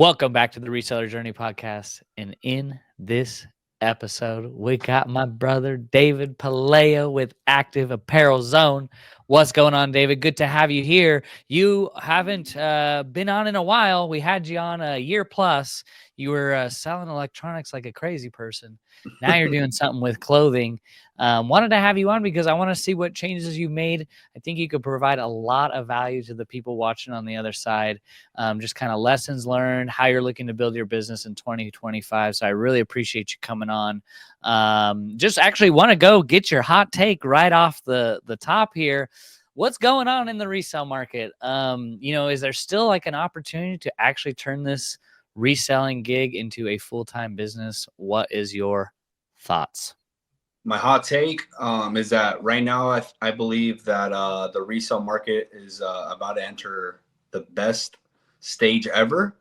Welcome back to the Reseller Journey podcast. And in this episode, we got my brother David Paleo with Active Apparel Zone. What's going on, David? Good to have you here. You haven't been on in a while. We had you on a year plus. You were selling electronics like a crazy person. Now you're doing something with clothing. Wanted to have you on because I want to see what changes you've made. I think you could provide a lot of value to the people watching on the other side. Just kind of lessons learned, how you're looking to build your business in 2025. So I really appreciate you coming on. Just actually want to go get your hot take right off the top here. What's going on in the resale market? Is there still like an opportunity to actually turn this reselling gig into a full-time business? What is your thoughts? My hot take is that right now I believe that the resale market is about to enter the best stage ever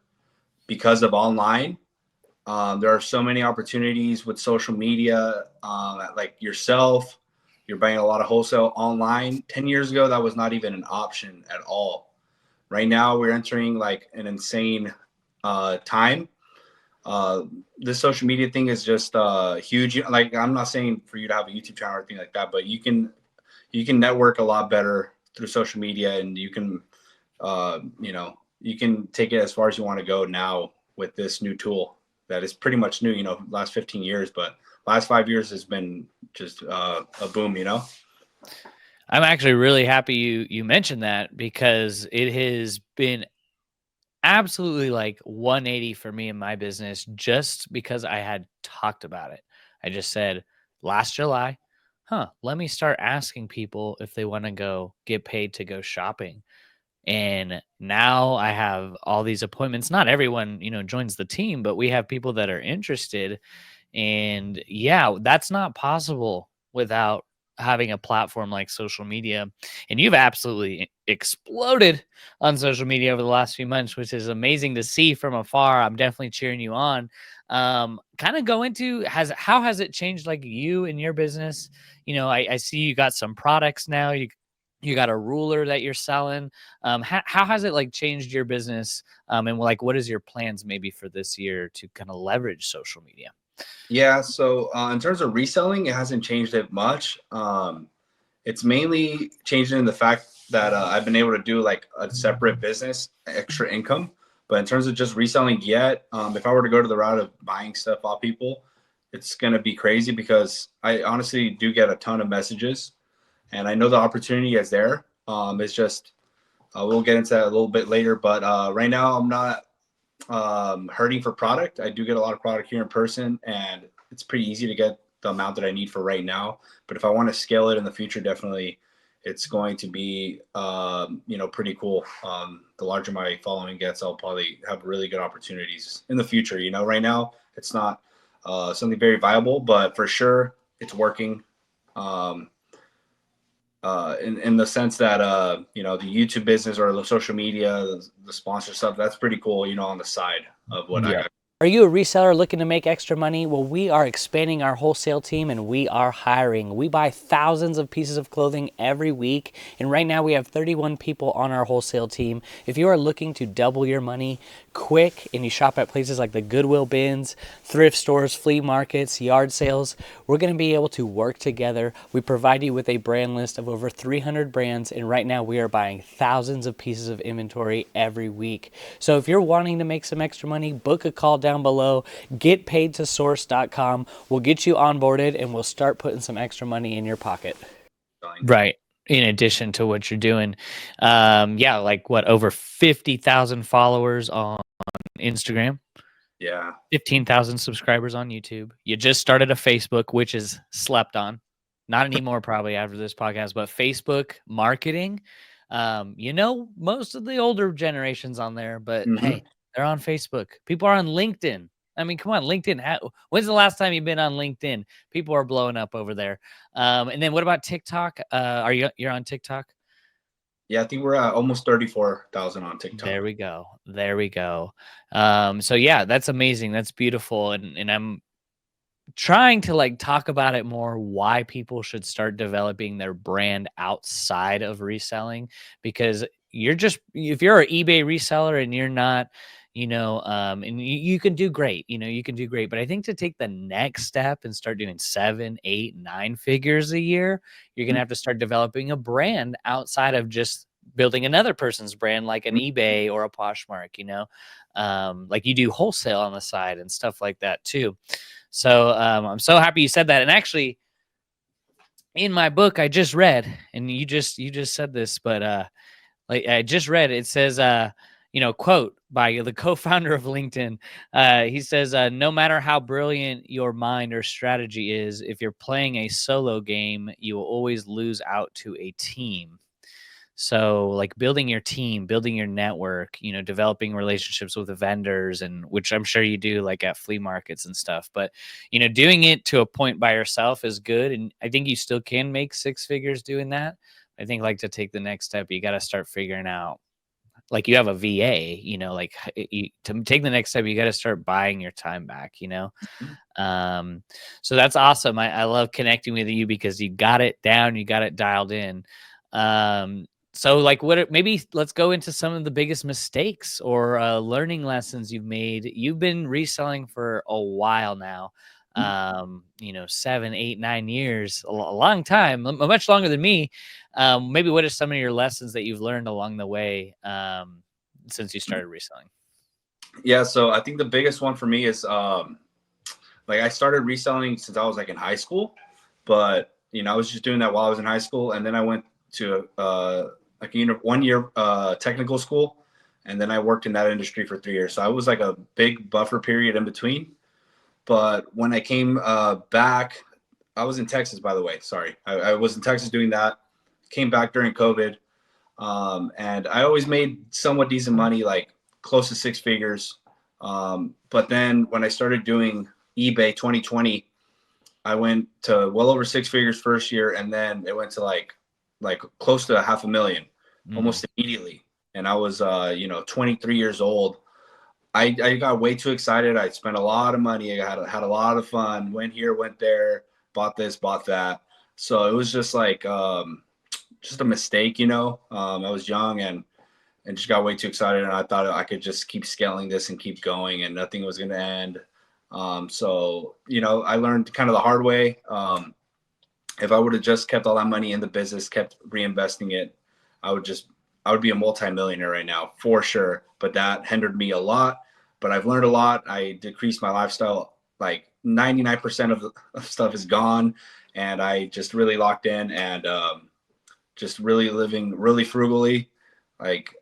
because of online. There are so many opportunities with social media, like yourself. You're buying a lot of wholesale online. 10 years ago, that was not even an option at all. Right now, we're entering like an insane time. This social media thing is just huge. Like, I'm not saying for you to have a YouTube channel or anything like that, but you can network a lot better through social media, and you can you can take it as far as you want to go now with this new tool that is pretty much new, last 15 years, but last 5 years has been just a boom, I'm actually really happy you mentioned that because it has been absolutely like 180 for me in my business just because I had talked about it. I just said last July, let me start asking people if they want to go get paid to go shopping. And now I have all these appointments. Not everyone, joins the team, but we have people that are interested. And yeah, that's not possible without having a platform like social media. And you've absolutely exploded on social media over the last few months, which is amazing to see from afar. I'm definitely cheering you on. Kind of go into how has it changed like you and your business? I see you got some products now. You got a ruler that you're selling. How has it like changed your business? And like, what is your plans maybe for this year to kind of leverage social media? Yeah. So in terms of reselling, it hasn't changed it much. It's mainly changed in the fact that I've been able to do like a separate business, extra income. But in terms of just reselling yet, if I were to go to the route of buying stuff off people, it's going to be crazy because I honestly do get a ton of messages, and I know the opportunity is there. It's just we'll get into that a little bit later. But right now, I'm not hurting for product. I do get a lot of product here in person, and it's pretty easy to get the amount that I need for right now. But if I want to scale it in the future, definitely it's going to be, pretty cool. The larger my following gets, I'll probably have really good opportunities in the future. Right now it's not something very viable, but for sure it's working. In the sense that, the YouTube business or the social media, the sponsor stuff, that's pretty cool, on the side of what I got. Are you a reseller looking to make extra money? Well, we are expanding our wholesale team and we are hiring. We buy thousands of pieces of clothing every week. And right now we have 31 people on our wholesale team. If you are looking to double your money quick and you shop at places like the Goodwill bins, thrift stores, flea markets, yard sales, we're going to be able to work together. We provide you with a brand list of over 300 brands. And right now we are buying thousands of pieces of inventory every week. So if you're wanting to make some extra money, book a call down below, getpaidtosource.com. We'll get you onboarded and we'll start putting some extra money in your pocket. Right. In addition to what you're doing. Like what, over 50,000 followers on Instagram. Yeah. 15,000 subscribers on YouTube. You just started a Facebook, which is slept on. Not anymore probably after this podcast, but Facebook marketing. Most of the older generations on there, but hey, they're on Facebook. People are on LinkedIn. I mean, come on, LinkedIn. When's the last time you've been on LinkedIn? People are blowing up over there. And then what about TikTok? You're on TikTok? Yeah, I think we're at almost 34,000 on TikTok. There we go. So yeah, that's amazing. That's beautiful. And I'm trying to like talk about it more, why people should start developing their brand outside of reselling, because if you're an eBay reseller and you're not, and you can do great, you can do great. But I think to take the next step and start doing 7, 8, 9 figures a year, you're going to have to start developing a brand outside of just building another person's brand, like an eBay or a Poshmark, like you do wholesale on the side and stuff like that too. So I'm so happy you said that. And actually, in my book, I just read, and you just said this, but like I just read, it says, quote by the co-founder of LinkedIn. He says, no matter how brilliant your mind or strategy is, if you're playing a solo game, you will always lose out to a team. So like building your team, building your network, developing relationships with the vendors, and which I'm sure you do like at flea markets and stuff. But, doing it to a point by yourself is good. And I think you still can make 6 figures doing that. I think like to take the next step, you got to start figuring out, like you have a VA, to take the next step, you got to start buying your time back. Um, so that's awesome. I love connecting with you because you got it down, you got it dialed in. So like maybe let's go into some of the biggest mistakes or learning lessons you've made. You've been reselling for a while now. 7, 8, 9 years, a long time, much longer than me. Maybe what are some of your lessons that you've learned along the way since you started reselling? Yeah, so I think the biggest one for me is like I started reselling since I was like in high school, but I was just doing that while I was in high school, and then I went to like a 1 year technical school, and then I worked in that industry for 3 years. So I was like a big buffer period in between. But when I came back, I was in Texas, by the way. Sorry, I was in Texas doing that. Came back during COVID, and I always made somewhat decent money, like close to 6 figures. But then when I started doing eBay 2020, I went to well over 6 figures first year, and then it went to like close to $500,000 almost immediately. And I was 23 years old. I got way too excited. I spent a lot of money. I had a lot of fun. Went here, went there, bought this, bought that. So it was just like just a mistake. I was young and just got way too excited, and I thought I could just keep scaling this and keep going, and nothing was going to end. So I learned kind of the hard way. If I would have just kept all that money in the business, kept reinvesting it, I would be a multimillionaire right now for sure. But that hindered me a lot. But I've learned a lot. I decreased my lifestyle. Like 99% of the stuff is gone, and I just really locked in and just really living really frugally, like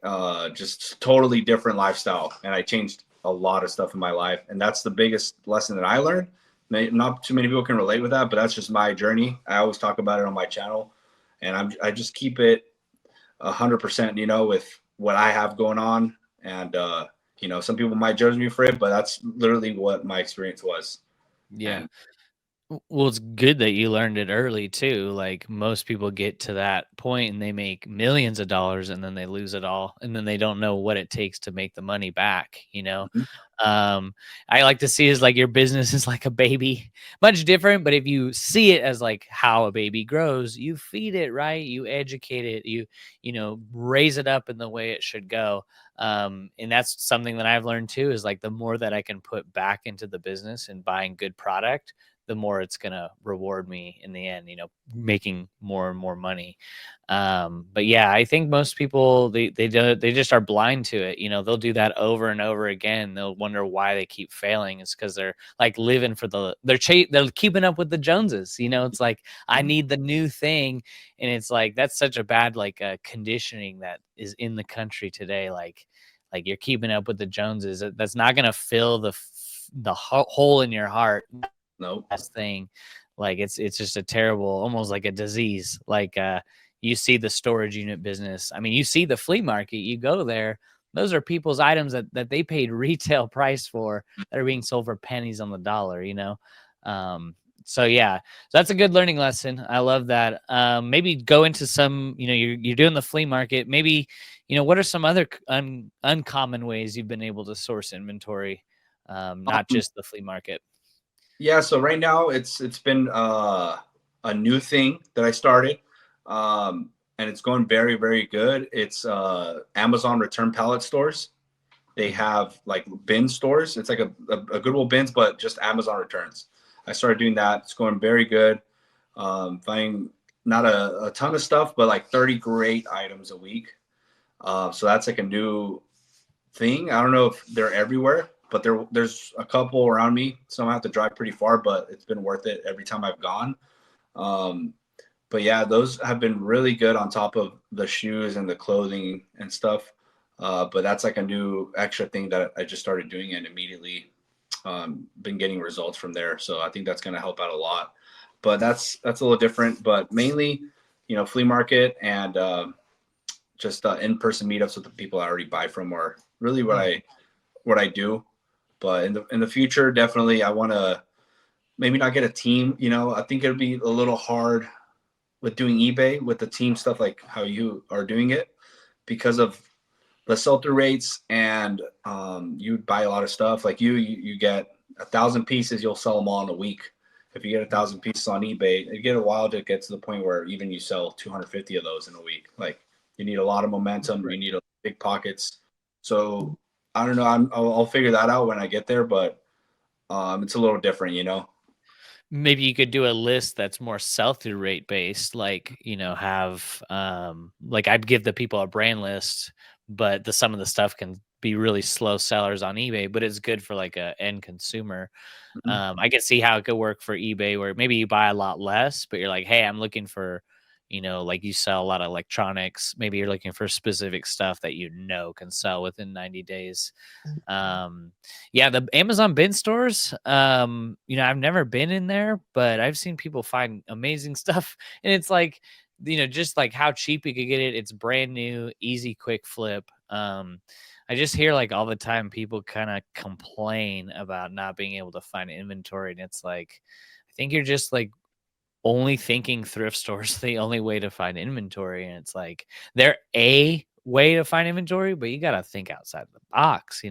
just totally different lifestyle. And I changed a lot of stuff in my life, and that's the biggest lesson that I learned. Not too many people can relate with that, but that's just my journey. I always talk about it on my channel, and I just keep it 100%, with what I have going on. And, some people might judge me for it, but that's literally what my experience was. Yeah. And Well, it's good that you learned it early too. Like most people get to that point and they make millions of dollars and then they lose it all and then they don't know what it takes to make the money back. Um I like to see is like your business is like a baby, much different, but if you see it as like how a baby grows, you feed it, right? You educate it, raise it up in the way it should go. And that's something that I've learned too is like the more that I can put back into the business and buying good product, the more it's going to reward me in the end, making more and more money. But yeah, I think most people, they just are blind to it. They'll do that over and over again. They'll wonder why they keep failing. It's because they're like living for they're keeping up with the Joneses. It's like, I need the new thing. And it's like, that's such a bad, like conditioning that is in the country today. Like you're keeping up with the Joneses. That's not going to fill the hole in your heart. nope. Best thing. Like it's just a terrible, almost like a disease. Like you see the storage unit business. I mean, you see the flea market, you go there, those are people's items that they paid retail price for that are being sold for pennies on the dollar. So yeah, so that's a good learning lesson. I love that. Maybe go into some, you're doing the flea market. Maybe, what are some other uncommon ways you've been able to source inventory? Not just the flea market. Yeah. So right now it's been a new thing that I started. And it's going very, very good. It's Amazon return pallet stores. they have like bin stores. It's like a Goodwill bins, but just Amazon returns. I started doing that. It's going very good. Finding not a ton of stuff, but like 30 great items a week. So that's like a new thing. I don't know if they're everywhere, but there's a couple around me. Some I have to drive pretty far, but it's been worth it every time I've gone. Um, but yeah, those have been really good on top of the shoes and the clothing and stuff. But that's like a new extra thing that I just started doing and immediately been getting results from there. So I think that's going to help out a lot. But that's a little different. But mainly, flea market and just in-person meetups with the people I already buy from are really what I do. But in the future, definitely I want to maybe not get a team. I think it'll be a little hard with doing eBay with the team stuff like how you are doing it because of the sell-through rates and you buy a lot of stuff. Like you get 1,000 pieces, you'll sell them all in a week. If you get 1,000 pieces on eBay, it get a while to get to the point where even you sell 250 of those in a week. Like you need a lot of momentum. Right. You need big pockets. So I don't know. I'll figure that out when I get there, but it's a little different. Maybe you could do a list that's more sell-through rate based, like, have, like I'd give the people a brand list, but some of the stuff can be really slow sellers on eBay, but it's good for like a end consumer. Mhm. I can see how it could work for eBay where maybe you buy a lot less, but you're like, hey, I'm looking for, like you sell a lot of electronics. Maybe you're looking for specific stuff that can sell within 90 days. Yeah, the Amazon bin stores, I've never been in there, but I've seen people find amazing stuff. And it's like, just like how cheap you could get it. It's brand new, easy, quick flip. I just hear like all the time people kind of complain about not being able to find inventory. And it's like, I think you're just like only thinking thrift stores the only way to find inventory. And it's like they're a way to find inventory, but you got to think outside the box.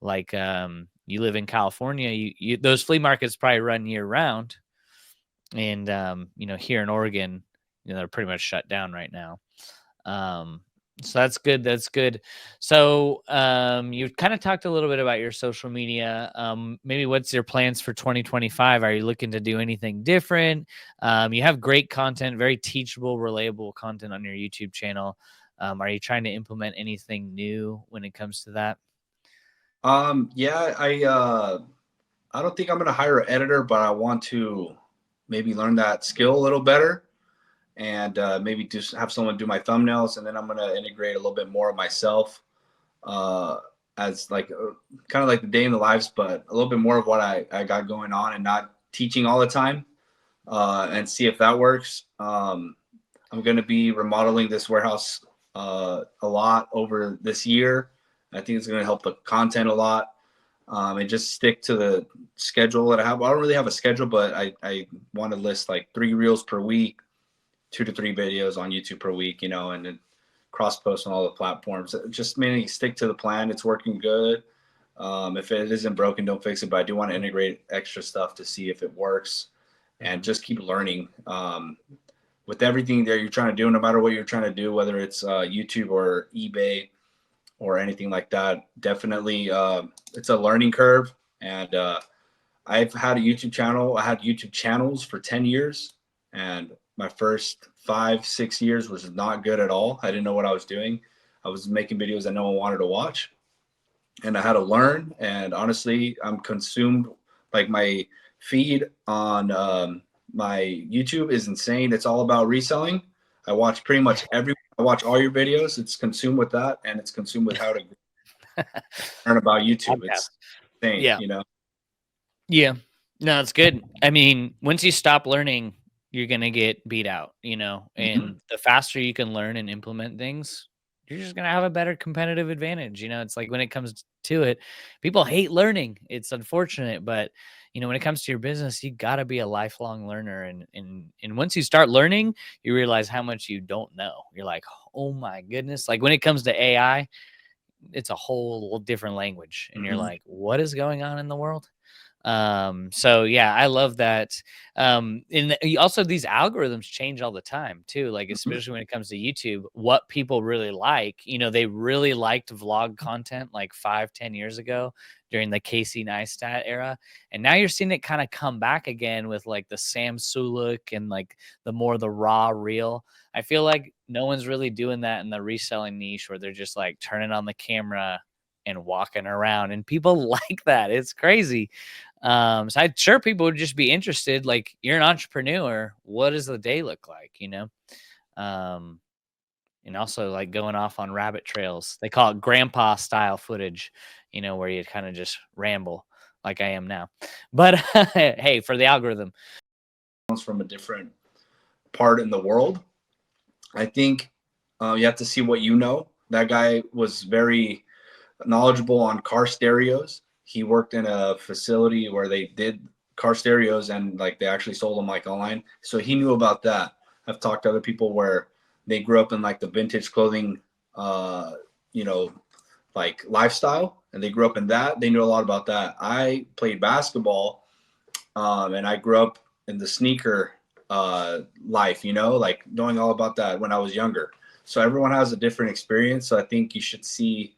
Like you live in California, you those flea markets probably run year round. And here in Oregon, they're pretty much shut down right now. Um, so that's good. That's good. So you kind of talked a little bit about your social media. Maybe what's your plans for 2025? Are you looking to do anything different? You have great content, very teachable, relatable content on your YouTube channel. Are you trying to implement anything new when it comes to that? Yeah, I don't think I'm gonna hire an editor, but I want to maybe learn that skill a little better and maybe just have someone do my thumbnails, and then I'm gonna integrate a little bit more of myself uh, as like kind of like the day in the lives, but a little bit more of what I got going on and not teaching all the time, and see if that works. I'm gonna be remodeling this warehouse a lot over this year. I think it's gonna help the content a lot. And just stick to the schedule that I have. I don't really have a schedule, but I want to list like 3 reels per week, 2 to 3 videos on YouTube per week, and then cross post on all the platforms. Just mainly stick to the plan. It's working good. If it isn't broken, don't fix it. But I do want to integrate extra stuff to see if it works and just keep learning. With everything that you're trying to do, no matter what you're trying to do, whether it's YouTube or eBay or anything like that, definitely it's a learning curve. And I've had a YouTube channel. I had YouTube channels for 10 years. And my first 5, 6 years was not good at all. I didn't know what I was doing. I was making videos that no one wanted to watch. And I had to learn. And honestly, I'm consumed. Like my feed on my YouTube is insane. It's all about reselling. I watch pretty much I watch all your videos. It's consumed with that. And it's consumed with how to learn about YouTube. Podcast. It's insane, Yeah. Yeah. No, it's good. I mean, once you stop learning, you're gonna get beat out, Mm-hmm. and the faster you can learn and implement things, you're just gonna have a better competitive advantage. It's like when it comes to it, people hate learning. It's unfortunate, but when it comes to your business, you gotta be a lifelong learner. And once you start learning, you realize how much you don't know. You're like, oh my goodness. Like when it comes to AI, it's a whole different language. And you're Mm-hmm. like, what is going on in the world? So yeah, I love that. Also these algorithms change all the time too, like Mhm. especially when it comes to YouTube, what people really like. They really liked vlog content like 5, 10 years ago during the Casey Neistat era. And now you're seeing it kind of come back again with like the Sam Sulek and like the raw real. I feel like no one's really doing that in the reselling niche where they're just like turning on the camera and walking around, and people like that. It's crazy. So I'm sure people would just be interested. Like, you're an entrepreneur. What does the day look like? Um, and also like going off on rabbit trails. They call it grandpa style footage, where you kind of just ramble like I am now. But hey, for the algorithm. Comes from a different part in the world. I think you have to see what you know. That guy was very knowledgeable on car stereos. He worked in a facility where they did car stereos and like they actually sold them like online. So he knew about that. I've talked to other people where they grew up in like the vintage clothing, you know, like lifestyle, and they grew up in that. They knew a lot about that. I played basketball, and I grew up in the sneaker life, like knowing all about that when I was younger. So everyone has a different experience. So I think you should see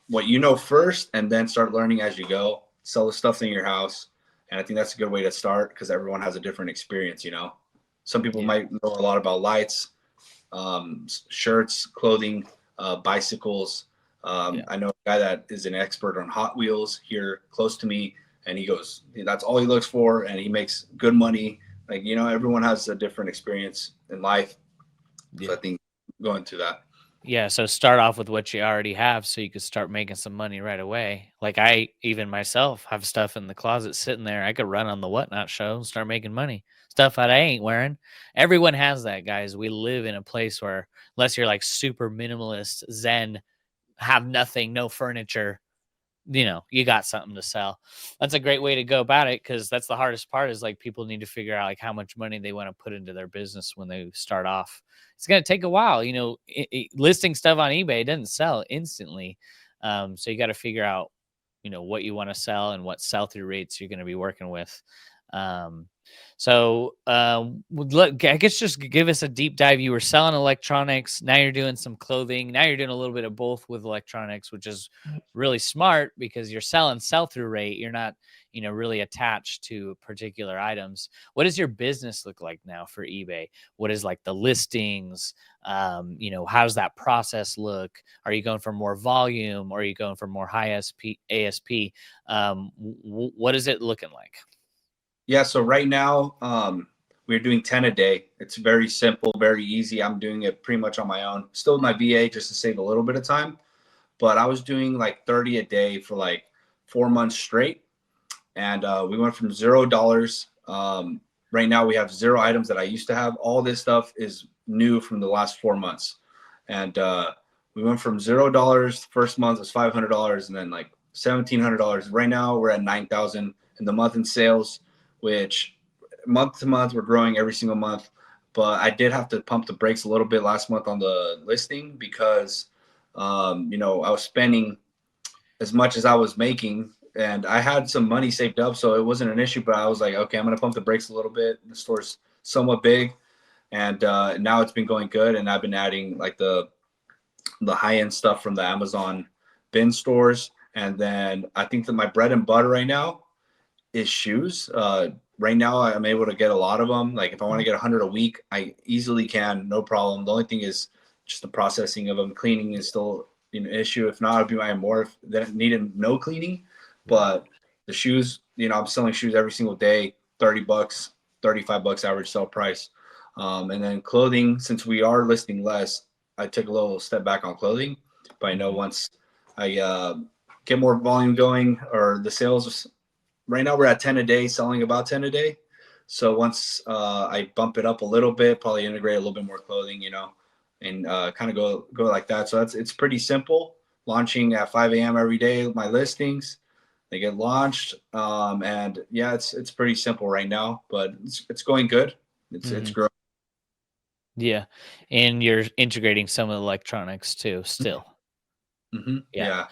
what you know first, and then start learning as you go. Sell the stuff in your house, and I think that's a good way to start because everyone has a different experience. Some people Yeah. might know a lot about lights, shirts, clothing, bicycles. Yeah. I know a guy that is an expert on Hot Wheels here close to me, and he goes, that's all he looks for, and he makes good money. Like, everyone has a different experience in life. So I Yeah. think going to that. Yeah, so start off with what you already have so you could start making some money right away. Like I even myself have stuff in the closet sitting there. I could run on the whatnot show and start making money. Stuff that I ain't wearing. Everyone has that, guys. We live in a place where unless you're like super minimalist, zen, have nothing, no furniture, you got something to sell. That's a great way to go about it because that's the hardest part is like people need to figure out like how much money they want to put into their business when they start off. It's going to take a while, listing stuff on eBay doesn't sell instantly. So you got to figure out, what you want to sell and what sell through rates you're going to be working with. Um, I guess just give us a deep dive. You were selling electronics. Now you're doing some clothing. Now you're doing a little bit of both with electronics, which is really smart because you're selling sell through rate. You're not, really attached to particular items. What does your business look like now for eBay? What is like the listings? How does that process look? Are you going for more volume or are you going for more high ASP? What is it looking like? Yeah, so right now, we're doing 10 a day. It's very simple, very easy. I'm doing it pretty much on my own. Still with my VA just to save a little bit of time. But I was doing like 30 a day for like 4 months straight. And we went from $0. Right now, we have zero items that I used to have. All this stuff is new from the last 4 months. And we went from $0. First month was $500, and then like $1,700. Right now, we're at 9,000 in the month in sales, which month to month, we're growing every single month. But I did have to pump the brakes a little bit last month on the listing because, I was spending as much as I was making, and I had some money saved up, so it wasn't an issue. But I was like, okay, I'm gonna pump the brakes a little bit. The store's somewhat big, and now it's been going good, and I've been adding like the high end stuff from the Amazon bin stores, and then I think that my bread and butter right now is shoes. Right now, I'm able to get a lot of them. Like if I want to get 100 a week, I easily can, no problem. The only thing is just the processing of them. Cleaning is still an issue. If not, I'd be buying more if that needed no cleaning. But the shoes, I'm selling shoes every single day, $30, $35 average sell price. And then clothing, since we are listing less, I took a little step back on clothing. But I know Mhm. once I get more volume going, or the sales, right now we're at 10 a day, selling about 10 a day. So once I bump it up a little bit, probably integrate a little bit more clothing, and kind of go like that. So it's pretty simple. Launching at 5 a.m. every day. My listings, they get launched, and yeah, it's pretty simple right now, but it's going good. It's Mhm. growing. Yeah, and you're integrating some of the electronics too still. Mm-hmm. Yeah. Yeah.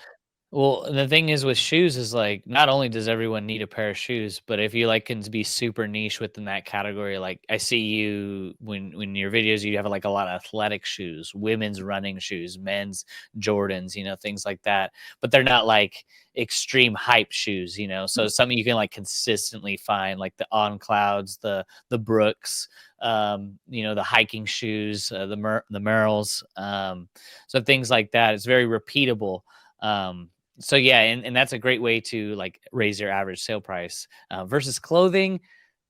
Well, the thing is with shoes is like not only does everyone need a pair of shoes, but if you like can be super niche within that category, like I see you when your videos you have like a lot of athletic shoes, women's running shoes, men's Jordans, things like that. But they're not like extreme hype shoes. So something you can like consistently find, like the On Clouds, the Brooks, the hiking shoes, the Merrells, so things like that. It's very repeatable. So yeah, and that's a great way to like raise your average sale price versus clothing.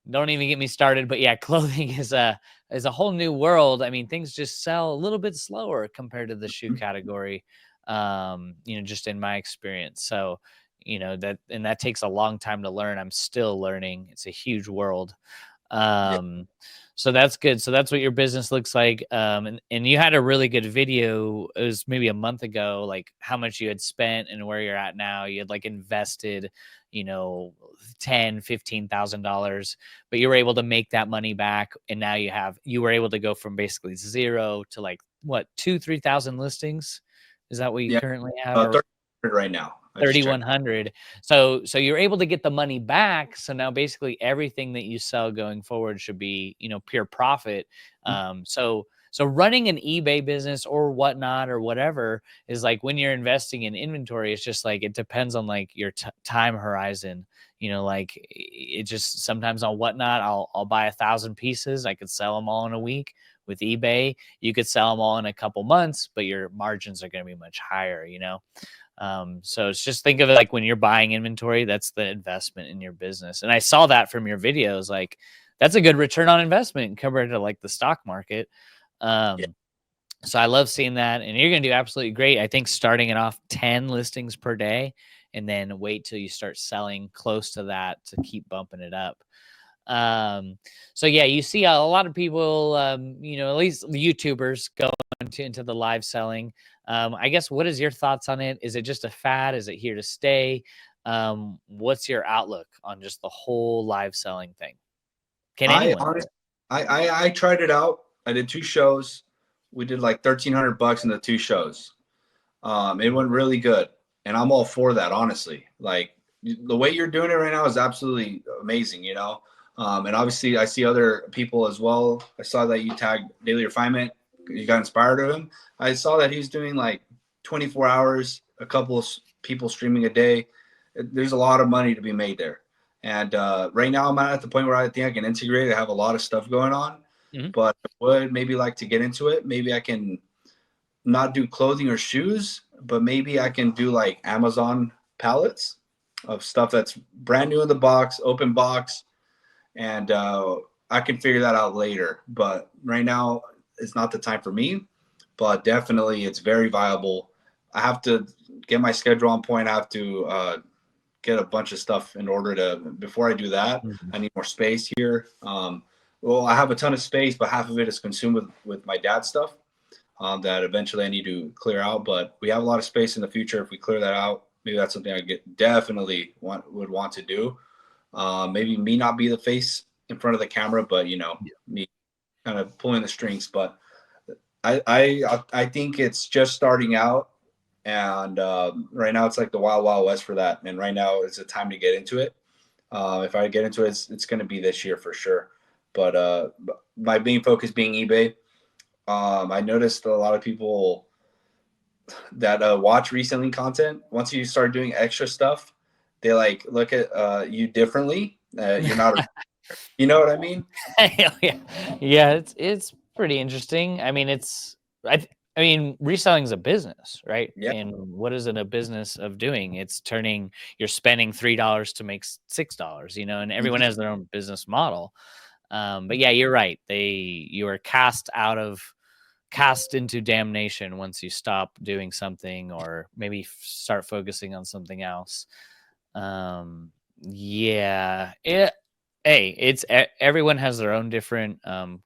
Don't even get me started. But yeah, clothing is a whole new world. I mean, things just sell a little bit slower compared to the shoe category. Just in my experience. So that takes a long time to learn. I'm still learning. It's a huge world. Yeah. Um, so that's good. So that's what your business looks like. And you had a really good video. It was maybe a month ago, like how much you had spent and where you're at now. You had like invested, you know, 10, $15,000, but you were able to make that money back. And now you were able to go from basically zero to like what, 3,000 listings. Is that what you Yeah. currently have? Or 30 right now. I just checked. 3,100. So you're able to get the money back. So now basically everything that you sell going forward should be, pure profit. So running an eBay business or whatnot or whatever is like when you're investing in inventory, it's just like it depends on like your time horizon. Like it just sometimes on whatnot, I'll buy 1,000 pieces. I could sell them all in a week. With eBay, you could sell them all in a couple months, but your margins are going to be much higher. So it's just think of it like when you're buying inventory, that's the investment in your business. And I saw that from your videos, like that's a good return on investment compared to like the stock market. Yeah. Um, so I love seeing that, and you're going to do absolutely great. I think starting it off 10 listings per day, and then wait till you start selling close to that to keep bumping it up. Um, so yeah, you see a lot of people, at least the YouTubers go into the live selling. I guess what is your thoughts on it? Is it just a fad? Is it here to stay? What's your outlook on just the whole live selling thing? Can I anyone do honestly, it? I tried it out. I did 2 shows. We did like $1,300 in the 2 shows. It went really good, and I'm all for that. Honestly, like the way you're doing it right now is absolutely amazing. And obviously I see other people as well. I saw that you tagged Daily Refinement. You got inspired of him. I saw that he's doing like 24 hours, a couple of people streaming a day. There's a lot of money to be made there. And right now I'm at the point where I think I can integrate. I have a lot of stuff going on, Mhm. but I would maybe like to get into it. Maybe I can not do clothing or shoes, but maybe I can do like Amazon pallets of stuff that's brand new in the box, open box, and I can figure that out later. But right now, it's not the time for me. But definitely, it's very viable. I have to get my schedule on point. I have to get a bunch of stuff in order to. Before I do that, Mhm. I need more space here. Well, I have a ton of space, but half of it is consumed with my dad's stuff that eventually I need to clear out. But we have a lot of space in the future. If we clear that out, maybe that's something I definitely would want to do. Maybe me not be the face in front of the camera, but me kind of pulling the strings. But I think it's just starting out, and right now it's like the wild wild west for that. And right now is the time to get into it. If I get into it, it's going to be this year for sure. But my main focus being eBay. I noticed a lot of people that watch reselling content. Once you start doing extra stuff, they like look at you differently. You're not a You know what I mean? Yeah, yeah, it's pretty interesting. I mean, reselling is a business, right? Yeah. And what is it a business of doing? You're spending $3 to make $6, and everyone Mhm. has their own business model. But yeah, you're right. You are cast into damnation once you stop doing something or maybe start focusing on something else. Yeah, everyone has their own different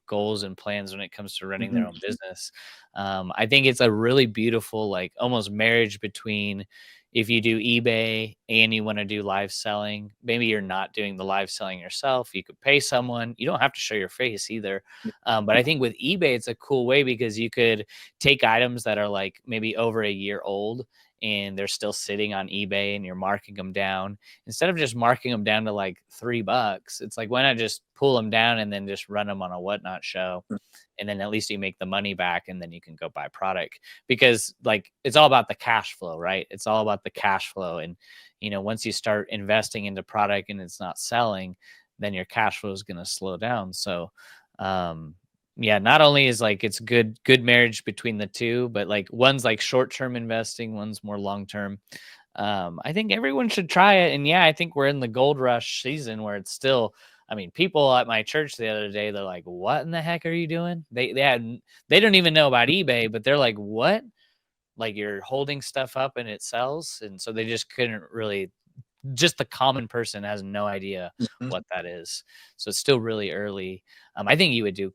goals and plans when it comes to running their Mhm. own business. I think it's a really beautiful, like almost marriage between if you do eBay and you want to do live selling. Maybe you're not doing the live selling yourself. You could pay someone. You don't have to show your face either. But I think with eBay, it's a cool way because you could take items that are like maybe over a year old and they're still sitting on eBay and you're marking them down, instead of just marking them down to like $3, it's like, why not just pull them down and then just run them on a whatnot show? And then at least you make the money back and then you can go buy product, because like it's all about the cash flow, right? It's all about the cash flow. And, once you start investing into product and it's not selling, then your cash flow is going to slow down. So, um, yeah, not only is like it's good marriage between the two, but like one's like short-term investing, one's more long-term. I think everyone should try it. And yeah, I think we're in the gold rush season where it's still, I mean, people at my church the other day, they're like, "What in the heck are you doing?" They don't even know about eBay, but they're like, "What? Like you're holding stuff up and it sells?" And so they just couldn't really, just the common person has no idea Mhm. what that is. So it's still really early. I think you would do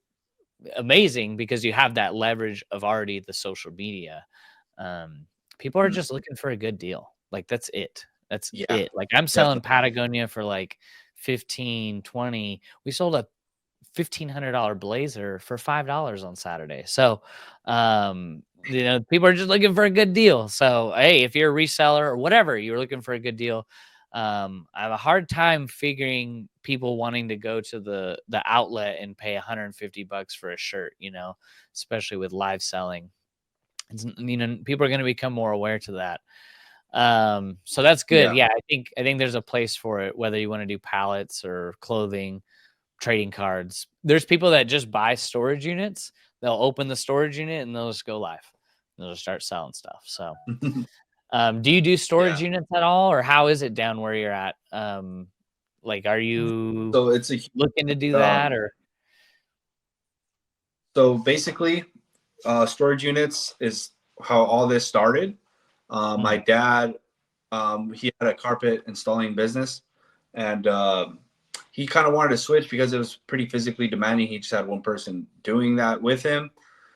amazing because you have that leverage of already the social media. Um, People are Mhm. just looking for a good deal. Like that's it. That's Yeah, it. Like I'm selling definitely. Patagonia for like 15, 20. We sold a $1,500 blazer for $5 on Saturday. So, people are just looking for a good deal. So, hey, if you're a reseller or whatever, you're looking for a good deal. I have a hard time figuring people wanting to go to the outlet and pay $150 for a shirt, especially with live selling. People are going to become more aware to that. So that's good. Yeah. Yeah, I think there's a place for it, whether you want to do pallets or clothing, trading cards. There's people that just buy storage units. They'll open the storage unit and they'll just go live. They'll just start selling stuff. So, do you do storage Yeah. units at all, or how is it down where you're at? Like, are you So it's a looking to do that, um, or? so basically, storage units is how all this started. My Mhm. dad, he had a carpet installing business, and he kind of wanted to switch because it was pretty physically demanding. He just had one person doing that with him,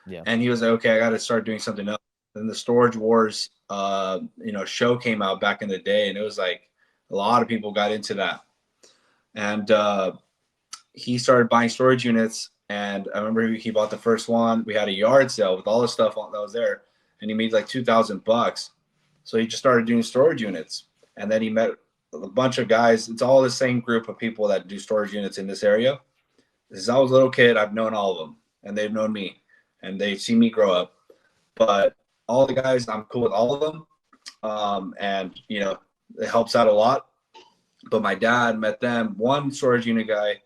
Yeah. and he was like, "Okay, I got to start doing something else." Then the Storage Wars, show came out back in the day, and it was like a lot of people got into that, and he started buying storage units. And I remember he bought the first one. We had a yard sale with all the stuff that was there, and he made like $2,000. So he just started doing storage units, and then he met a bunch of guys. It's all the same group of people that do storage units in this area. Since I was a little kid, I've known all of them, and they've known me, and they've seen me grow up. But all the guys, I'm cool with all of them, and it helps out a lot. But my dad met them. One storage unit guy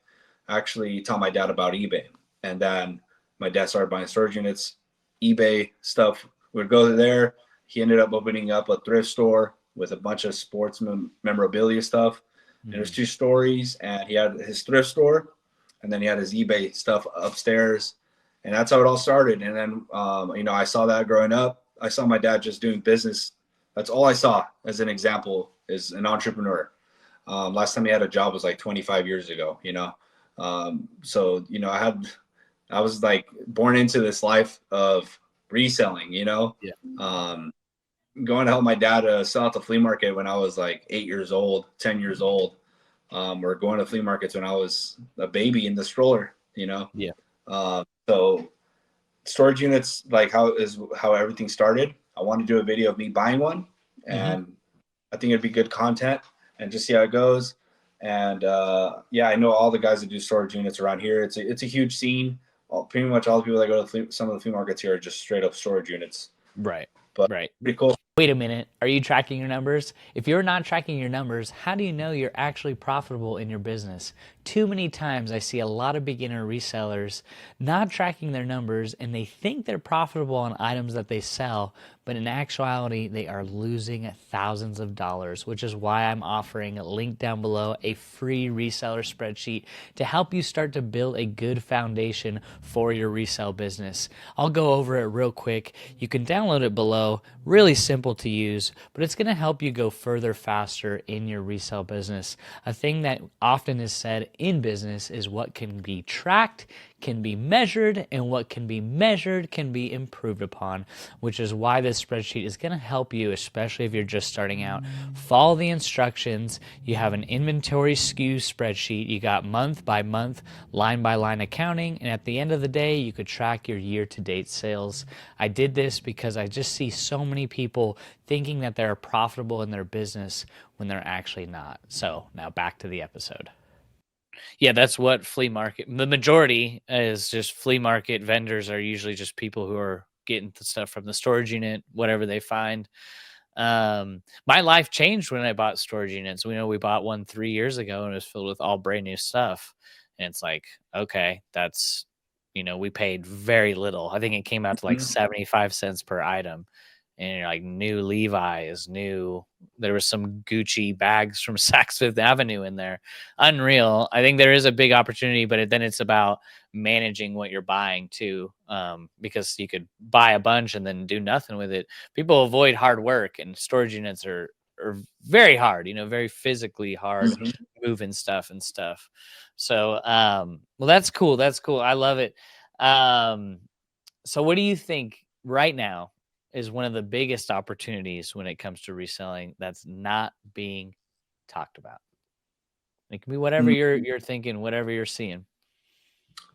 actually taught my dad about eBay. And then my dad started buying storage units, eBay stuff. We'd go there. He ended up opening up a thrift store with a bunch of sports memorabilia stuff. And there's Mhm. two stories, and he had his thrift store, and then he had his eBay stuff upstairs. And that's how it all started. And then, I saw that growing up. I saw my dad just doing business. That's all I saw as an example is an entrepreneur. Last time he had a job was like 25 years ago. So I was like born into this life of reselling. Yeah. Um, Going to help my dad sell at the flea market when I was like 8 years old, 10 years old, or going to flea markets when I was a baby in the stroller. Yeah. So storage units, like how everything started. I want to do a video of me buying one, Mhm. and I think it'd be good content and just see how it goes. And yeah, I know all the guys that do storage units around here. It's a huge scene. Pretty much all the people that go to some of the flea markets here are just straight up storage units. Right. But Right. pretty cool. Wait a minute. Are you tracking your numbers? If you're not tracking your numbers, how do you know you're actually profitable in your business? Too many times I see a lot of beginner resellers not tracking their numbers and they think they're profitable on items that they sell, but in actuality, they are losing thousands of dollars, which is why I'm offering a link down below, a free reseller spreadsheet to help you start to build a good foundation for your resale business. I'll go over it real quick. You can download it below. Really simple to use, but it's going to help you go further faster in your resale business. A thing that often is said in business is what can be tracked can be measured, and what can be measured can be improved upon, which is why this spreadsheet is going to help you, especially if you're just starting out. Follow the instructions. You have an inventory SKU spreadsheet. You got month by month, line by line accounting, and at the end of the day, you could track your year-to-date sales. I did this because I just see so many people thinking that they're profitable in their business when they're actually not. So now back to the episode. Yeah, that's what flea market, the majority is just flea market vendors are usually just people who are getting the stuff from the storage unit, whatever they find. My life changed when I bought storage units. We know we bought one 3 years ago and it was filled with all brand new stuff. And it's like, okay, that's, we paid very little. I think it came out to like Mhm. 75 cents per item. And you're like new Levi's, there was some Gucci bags from Saks Fifth Avenue in there. Unreal. I think there is a big opportunity, but then it's about managing what you're buying too, because you could buy a bunch and then do nothing with it. People avoid hard work, and storage units are very hard. Very physically hard, Mhm. moving stuff and stuff. So, well, that's cool. That's cool. I love it. Um, so, what do you think right now is one of the biggest opportunities when it comes to reselling that's not being talked about? It can be whatever Mm, you're thinking, whatever you're seeing.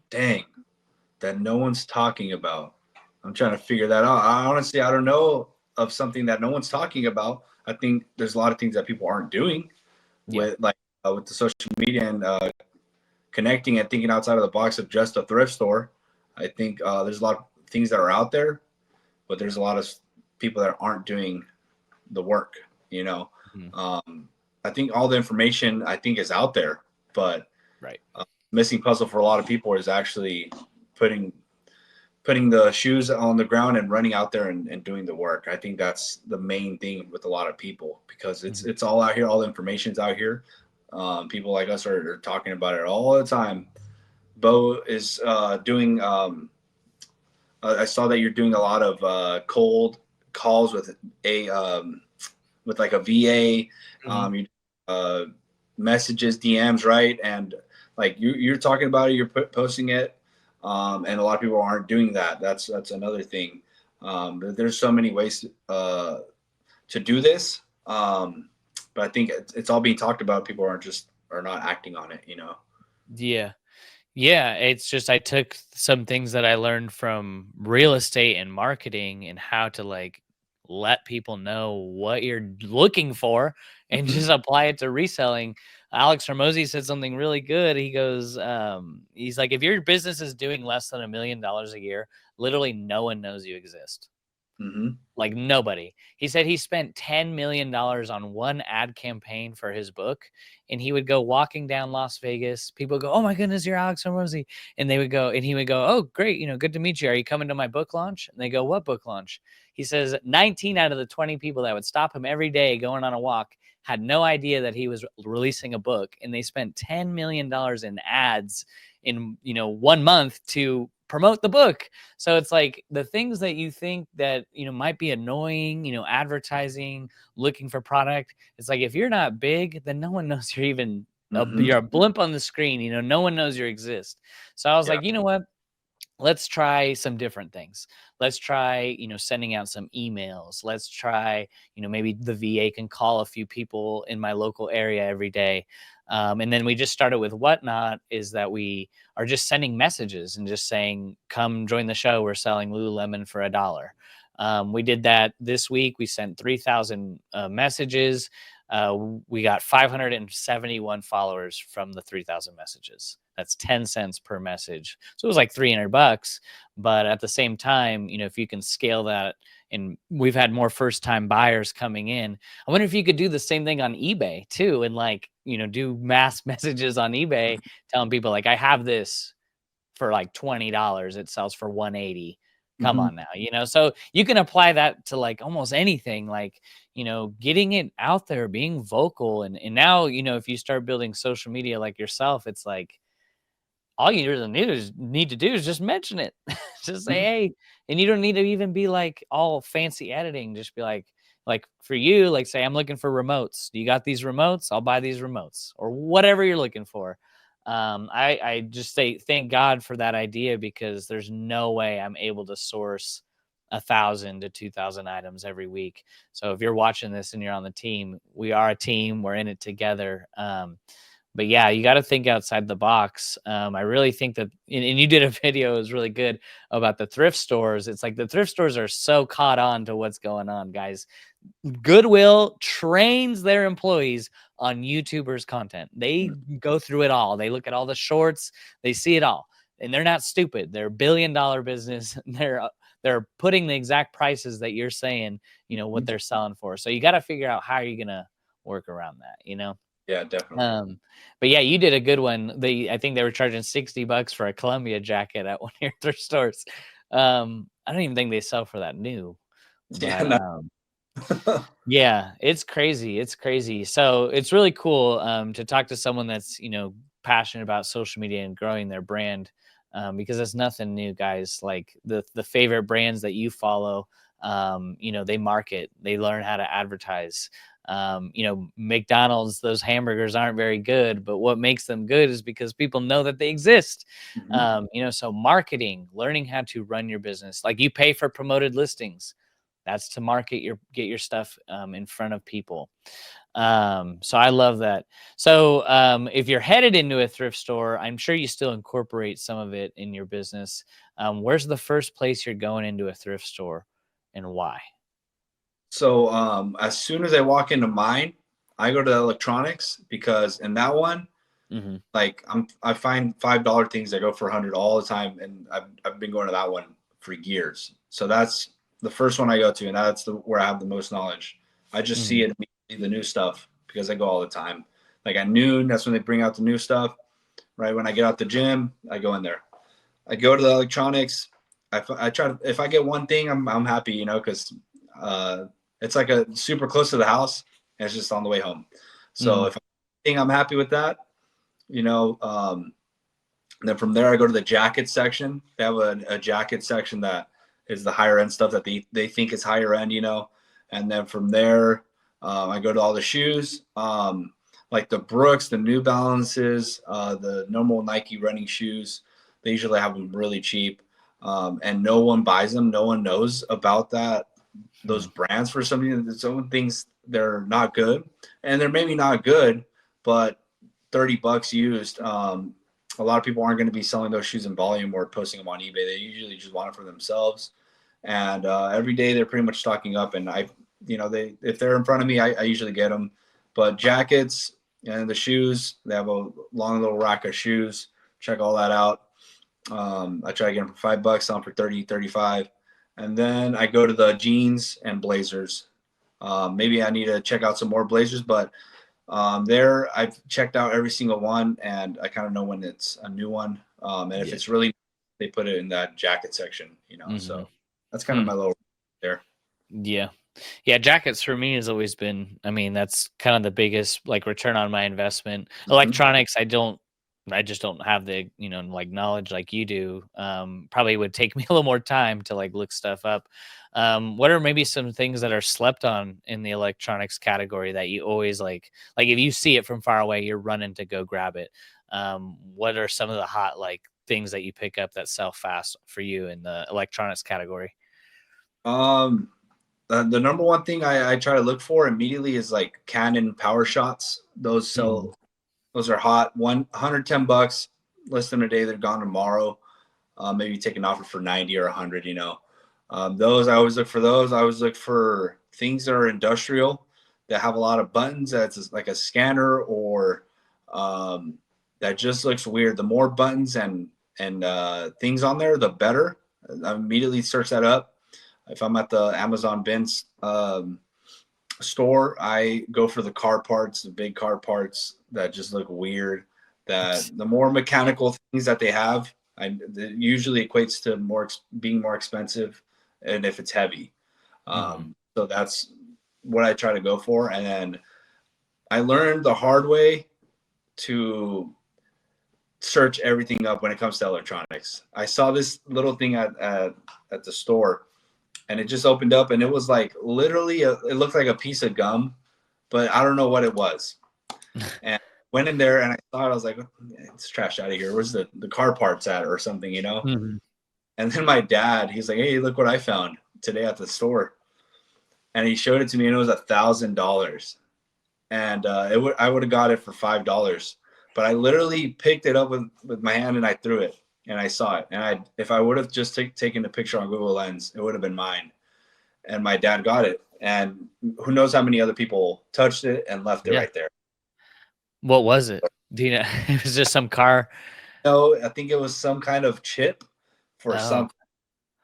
dang, that no one's talking about. I'm trying to figure that out. I don't know of something that no one's talking about. I think there's a lot of things that people aren't doing Yeah. with like with the social media and connecting and thinking outside of the box of just a thrift store. I think there's a lot of things that are out there, but there's a lot of people that aren't doing the work. You know, Mhm. I think all the information I think is out there, but Right. missing puzzle for a lot of people is actually putting putting the shoes on the ground and running out there and doing the work. I think that's the main thing with a lot of people because Mhm. it's all out here. All the information's out here. People like us are talking about it all the time. Bo is doing. I saw that you're doing a lot of cold calls with a with like a VA. Mhm. You, uh, messages, DMs, right? And like you're talking about it, you're posting it, and a lot of people aren't doing that. That's another thing. There's so many ways to do this, but I think it's all being talked about. People are not acting on it. You know. Yeah. Yeah, it's just I took some things that I learned from real estate and marketing and how to like let people know what you're looking for and Mhm. just apply it to reselling. Alex Hermosi said something really good. He goes, he's like, if your business is doing less than $1 million a year, literally no one knows you exist. Mhm. Like nobody. He said he spent $10 million on one ad campaign for his book, and he would go walking down Las Vegas. People would go, "Oh my goodness, you're Alex Hormozy," and they would go, and he would go, "Oh great, good to meet you. Are you coming to my book launch?" And they go, "What book launch?" He says 19 out of the 20 people that would stop him every day going on a walk had no idea that he was releasing a book, and they spent $10 million in ads in 1 month to promote the book. So it's like the things that you think that, might be annoying, advertising, looking for product. It's like if you're not big, then no one knows you're even Mhm. you're a blimp on the screen, no one knows you exist. So I was Yeah. like, you know what? Let's try some different things. Let's try, sending out some emails. Let's try, maybe the VA can call a few people in my local area every day. And then we just started with Whatnot is that we are just sending messages and just saying, come join the show. We're selling Lululemon for $1. We did that this week. We sent 3,000 messages. We got 571 followers from the 3,000 messages. That's 10 cents per message. So it was like $300. But at the same time, if you can scale that, and we've had more first time buyers coming in. I wonder if you could do the same thing on eBay too, and like, do mass messages on eBay telling people like, I have this for like $20. It sells for 180. Come Mhm. on now, so you can apply that to like almost anything, like, getting it out there, being vocal. And now, if you start building social media like yourself, it's like all you really need to do is just mention it. Just say, Mhm. hey, and you don't need to even be like all fancy editing. Just be like for you, like say, I'm looking for remotes. Do you got these remotes? I'll buy these remotes or whatever you're looking for. I just say thank God for that idea, because there's no way I'm able to source 1,000 to 2,000 items every week. So if you're watching this and you're on the team, we are a team. We're in it together. But yeah, you got to think outside the box. I really think that, and you did a video, it was really good, about the thrift stores. It's like the thrift stores are so caught on to what's going on, guys. Goodwill trains their employees on YouTubers' content. They go through it all. They look at all the shorts. They see it all, and they're not stupid. They're $1 billion business. They're putting the exact prices that you're saying, what they're selling for. So you got to figure out how you're gonna work around that. Yeah, definitely. But yeah, you did a good one. I think they were charging $60 for a Columbia jacket at one of your thrift stores. I don't even think they sell for that new, Yeah, but yeah, it's crazy. It's crazy. So it's really cool to talk to someone that's, passionate about social media and growing their brand, because it's nothing new, guys. Like the favorite brands that you follow, they market, they learn how to advertise. McDonald's, those hamburgers aren't very good, but what makes them good is because people know that they exist. Mhm. So marketing, learning how to run your business, like you pay for promoted listings. That's to get your stuff in front of people. So I love that. So if you're headed into a thrift store, I'm sure you still incorporate some of it in your business. Where's the first place you're going into a thrift store, and why? So as soon as I walk into mine, I go to electronics because in that one, Hmm. like I find $5 things that go for 100 all the time, and I've been going to that one for years. So that's the first one I go to, and that's where I have the most knowledge. I just see Hmm. it immediately, the new stuff, because I go all the time. Like at noon, that's when they bring out the new stuff. Right when I get out the gym, I go in there. I go to the electronics. I try to, if I get one thing, I'm happy, because uh, it's like a super close to the house, and it's just on the way home. So Hmm. if I think I'm happy with that, you know, um, then from there I go to the jacket section. They have a jacket section that is the higher end stuff that they think is higher end. And then from there I go to all the shoes, like the Brooks, the New Balances, the normal Nike running shoes. They usually have them really cheap, and no one buys them. No one knows about those brands for something. Someone thinks they're not good, and they're maybe not good, but $30 used. A lot of people aren't going to be selling those shoes in volume or posting them on eBay. They usually just want it for themselves. And every day they're pretty much stocking up. And they if they're in front of me, I usually get them. But jackets and the shoes, they have a long little rack of shoes. Check all that out. I try to get them for $5, sell them for 30, 35. And then I go to the jeans and blazers. Maybe I need to check out some more blazers, but there, I've checked out every single one, and I kind of know when it's a new one. And if Yeah. it's really, they put it in that jacket section. Hmm. So that's kind of my little there. Yeah. Yeah, jackets for me has always been, I mean, that's kind of the biggest like return on my investment. Mhm. Electronics, I just don't have the, like knowledge like you do. Probably would take me a little more time to like look stuff up. What are maybe some things that are slept on in the electronics category that you always like if you see it from far away, you're running to go grab it. What are some of the hot like things that you pick up that sell fast for you in the electronics category? Um, the number one thing I try to look for immediately is like Canon power shots. Those Mhm. sell. Those are hot. $110. Less than a day. They're gone tomorrow. Maybe take an offer for 90 or 100. Those I always look for. Those I always look for things that are industrial, that have a lot of buttons. That's like a scanner, or that just looks weird. The more buttons and things on there, the better. I immediately search that up. If I'm at the Amazon bins store, I go for the car parts, the big car parts that just look weird. That the more mechanical things that they have, it usually equates to being more expensive, and if it's heavy. Mhm. So that's what I try to go for. And then I learned the hard way to search everything up when it comes to electronics. I saw this little thing at the store, and it just opened up, and it was like literally it looked like a piece of gum, but I don't know what it was. And Went in there and I saw it. I was like, it's trash out of here. Where's the car parts at or something, you know? Mhm. And then my dad, he's like, hey, look what I found today at the store. And he showed it to me and it was $1,000. And I would have got it for $5. But I literally picked it up with my hand and I threw it and I saw it. And if I would have just taken a picture on Google Lens, it would have been mine. And my dad got it. And who knows how many other people touched it and left it Yeah. right there. What was it? Do you know? It was just some car. No, I think it was some kind of chip for Oh, something,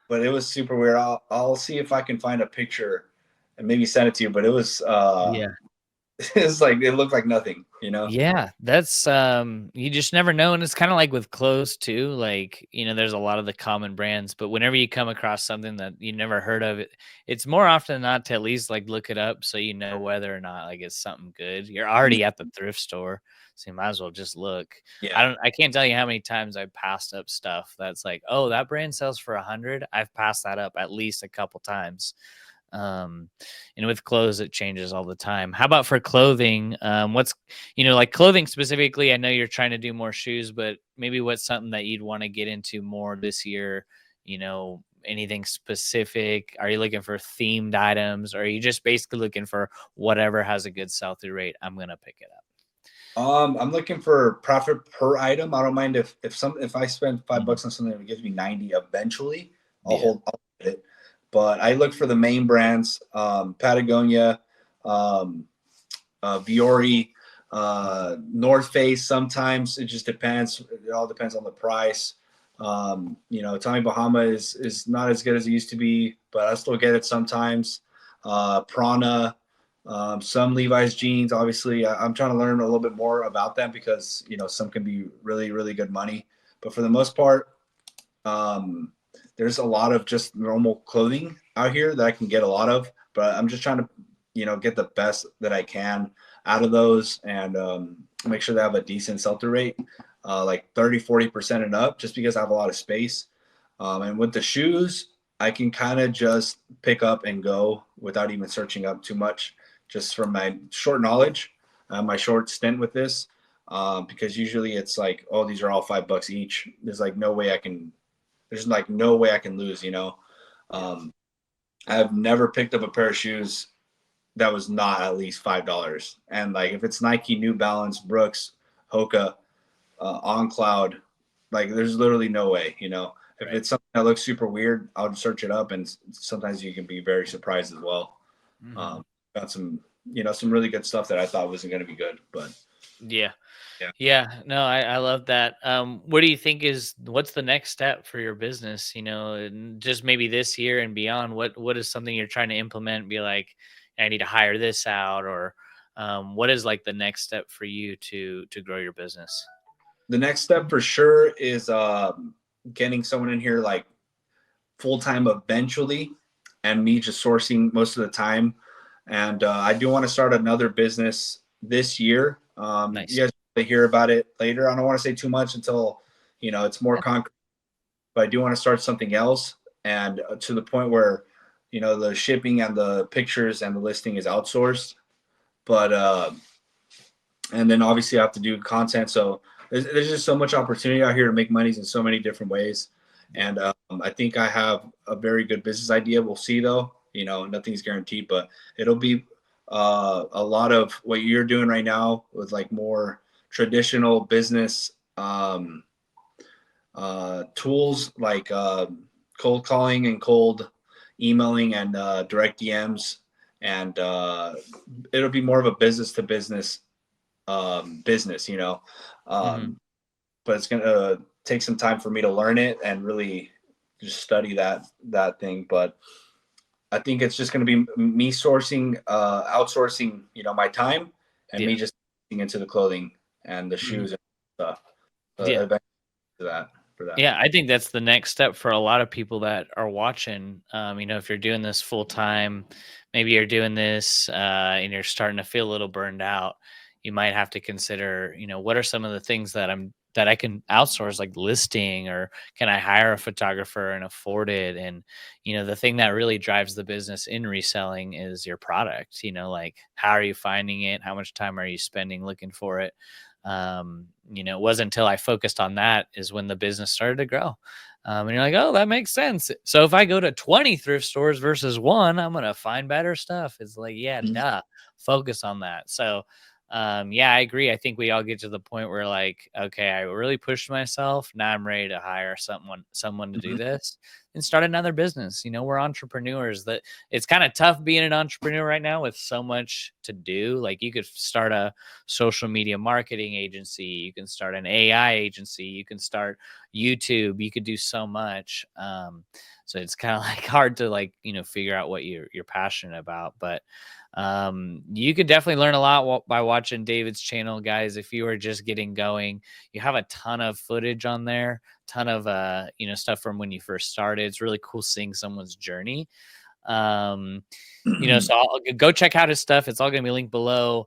but it was super weird. I'll see if I can find a picture and maybe send it to you. But it was yeah. it's like it looked like nothing, you know. Yeah, that's you just never know, and it's kind of like with clothes too. Like, there's a lot of the common brands, but whenever you come across something that you never heard of, it's more often than not to at least like look it up so you know whether or not like it's something good. You're Yeah, already at the thrift store, so you might as well just look. yeah. I can't tell you how many times I've passed up stuff that's like, oh, that brand sells for 100. I've passed that up at least a couple times. um and with clothes it changes all the time. How about for clothing? What's like clothing specifically, I know you're trying to do more shoes, but maybe what's something that you'd want to get into more this year? Anything specific? Are you looking for themed items, or are you just basically looking for whatever has a good sell-through rate? I'm gonna pick it up. I'm looking for profit per item. I don't mind if I spend five Mhm. bucks on something that gives me 90 eventually, Yeah. I'll get it. But I look for the main brands, Patagonia, um, Viore, North Face. Sometimes it just depends. It all depends on the price. Tommy Bahama is not as good as it used to be, but I still get it sometimes. Prana, some Levi's jeans. Obviously, I'm trying to learn a little bit more about them because some can be really really good money. But for the most part, um, there's a lot of just normal clothing out here that I can get a lot of. But I'm just trying to get the best that I can out of those and make sure they have a decent sell-through rate, like 30-40% and up, just because I have a lot of space. And with the shoes, I can kind of just pick up and go without even searching up too much, just from my short knowledge, my short stint with this. Because usually it's like, oh, these are all $5 each. There's like no way I can lose, Yeah. Um, I've never picked up a pair of shoes that was not at least $5. And like if it's Nike, New Balance, Brooks, Hoka, On Cloud, like there's literally no way, If Right. it's something that looks super weird, I'll search it up, and sometimes you can be very surprised as well. Hmm. Um, got some really good stuff that I thought wasn't going to be good, but Yeah. yeah. Yeah, no, I love that. What do you think what's the next step for your business? And just maybe this year and beyond. What is something you're trying to implement? Be like, I need to hire this out, or what is like the next step for you to grow your business? The next step for sure is getting someone in here like full time eventually, and me just sourcing most of the time. And I do want to start another business this year. Nice. You guys will hear about it later. I don't want to say too much until it's more Yeah. concrete. But I do want to start something else, and to the point where the shipping and the pictures and the listing is outsourced. But and then obviously I have to do content. So there's just so much opportunity out here to make monies in so many different ways. Yeah. And I think I have a very good business idea. We'll see though. Nothing's guaranteed, but it'll be a lot of what you're doing right now with like more traditional business tools like cold calling and cold emailing and direct DMs. And it'll be more of a business to business business, Hmm. um, but it's gonna take some time for me to learn it and really just study that thing. But I think it's just gonna be me outsourcing, my time, and me Yeah. just getting into the clothing and the Hmm. shoes and stuff. Yeah. Eventually to that for that. Yeah, I think that's the next step for a lot of people that are watching. If you're doing this full time, maybe you're doing this and you're starting to feel a little burned out. you might have to consider, what are some of the things that I can outsource, like listing, or can I hire a photographer and afford it? And, the thing that really drives the business in reselling is your product, like how are you finding it? How much time are you spending looking for it? It wasn't until I focused on that is when the business started to grow. And you're like, oh, that makes sense. So if I go to 20 thrift stores versus one, I'm going to find better stuff. It's like, yeah, duh, focus on that. So, yeah, I agree. I think we all get to the point where like, okay, I really pushed myself. Now I'm ready to hire someone to do Mhm. this and start another business. We're entrepreneurs. That it's kind of tough being an entrepreneur right now with so much to do. Like you could start a social media marketing agency, you can start an AI agency, you can start YouTube, you could do so much. So it's kind of like hard to like, figure out what you're passionate about. But you could definitely learn a lot by watching David's channel, guys. If you are just getting going, you have a ton of footage on there, ton of stuff from when you first started. It's really cool seeing someone's journey. um so I'll go check out his stuff. It's all going to be linked below.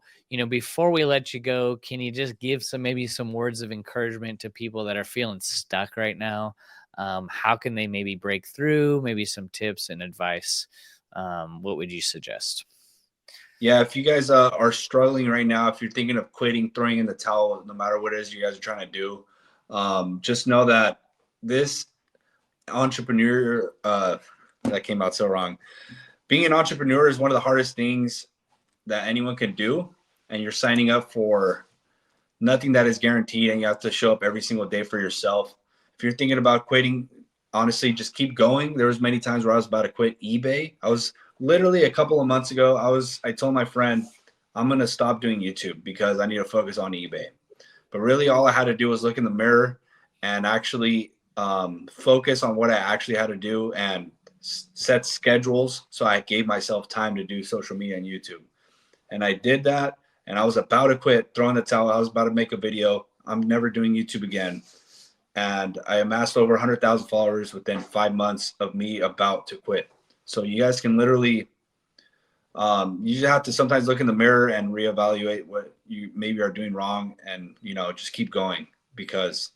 Before we let you go, can you just give maybe some words of encouragement to people that are feeling stuck right now? How can they maybe break through? Maybe some tips and advice. What would you suggest? Yeah, if you guys are struggling right now, if you're thinking of quitting, throwing in the towel, no matter what it is you guys are trying to do, just know that this entrepreneur, that came out so wrong. Being an entrepreneur is one of the hardest things that anyone can do, and you're signing up for nothing that is guaranteed, and you have to show up every single day for yourself. If you're thinking about quitting, honestly, just keep going. There was many times where I was about to quit eBay. I was literally a couple of months ago. I told my friend I'm gonna stop doing YouTube because I need to focus on eBay. But really, all I had to do was look in the mirror and actually focus on what I actually had to do and set schedules. So I gave myself time to do social media and YouTube, and I did that. And I was about to quit, throwing the towel. I was about to make a video. I'm never doing YouTube again. And I amassed over 100,000 followers within 5 months of me about to quit. So you guys can literally, you just have to sometimes look in the mirror and reevaluate what you maybe are doing wrong, and just keep going, because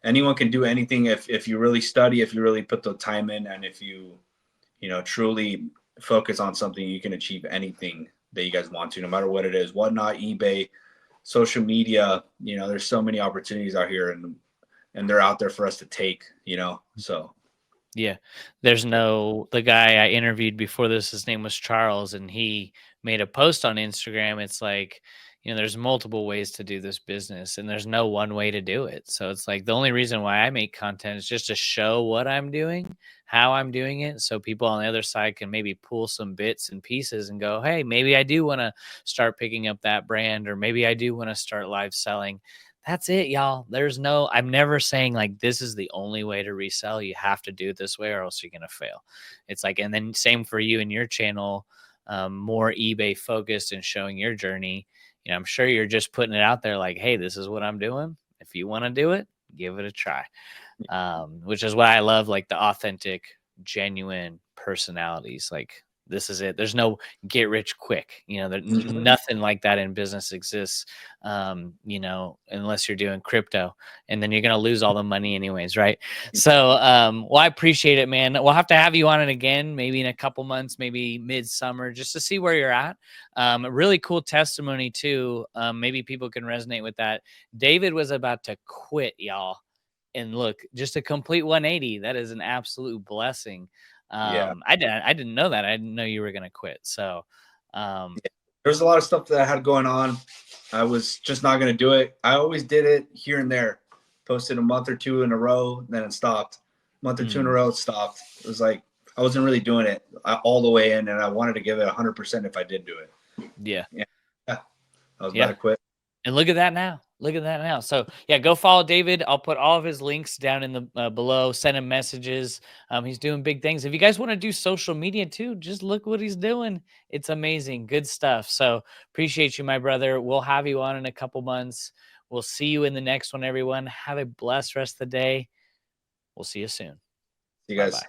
anyone can do anything if you really study, if you really put the time in, and if you truly focus on something, you can achieve anything that you guys want to, no matter what it is. Whatnot, eBay, social media, there's so many opportunities out here, and they're out there for us to take, so. Yeah. The guy I interviewed before this, his name was Charles, and he made a post on Instagram. It's like, there's multiple ways to do this business and there's no one way to do it. So it's like the only reason why I make content is just to show what I'm doing, how I'm doing it. So people on the other side can maybe pull some bits and pieces and go, hey, maybe I do want to start picking up that brand, or maybe I do want to start live selling. That's it, y'all. I'm never saying like this is the only way to resell. You have to do it this way or else you're going to fail. It's like, and then same for you and your channel, more eBay focused and showing your journey. I'm sure you're just putting it out there like, hey, this is what I'm doing. If you want to do it, give it a try. Which is why I love like the authentic, genuine personalities. Like, this is it. There's no get rich quick. Nothing like that in business exists. Unless you're doing crypto, and then you're gonna lose all the money anyways, right? So, well, I appreciate it, man. We'll have to have you on it again, maybe in a couple months, maybe midsummer, just to see where you're at. A really cool testimony too. Maybe people can resonate with that. David was about to quit, y'all, and look, just a complete 180. That is an absolute blessing. Yeah. I didn't know that. I didn't know you were gonna quit. So, There's a lot of stuff that I had going on. I was just not going to do it. I always did it here and there. Posted a month or two in a row, then it stopped. Month or two in a row, it stopped. It was like I wasn't really doing it all the way in, and I wanted to give it 100% if I did do it. yeah, Yeah, I was about yeah. to quit. And look at that now. Look at that now. So yeah, go follow David. I'll put all of his links down in the below. Send him messages. He's doing big things. If you guys want to do social media too, just look what he's doing. It's amazing. Good stuff. So appreciate you, my brother. We'll have you on in a couple months. We'll see you in the next one, everyone. Have a blessed rest of the day. We'll see you soon. You Bye guys. bye.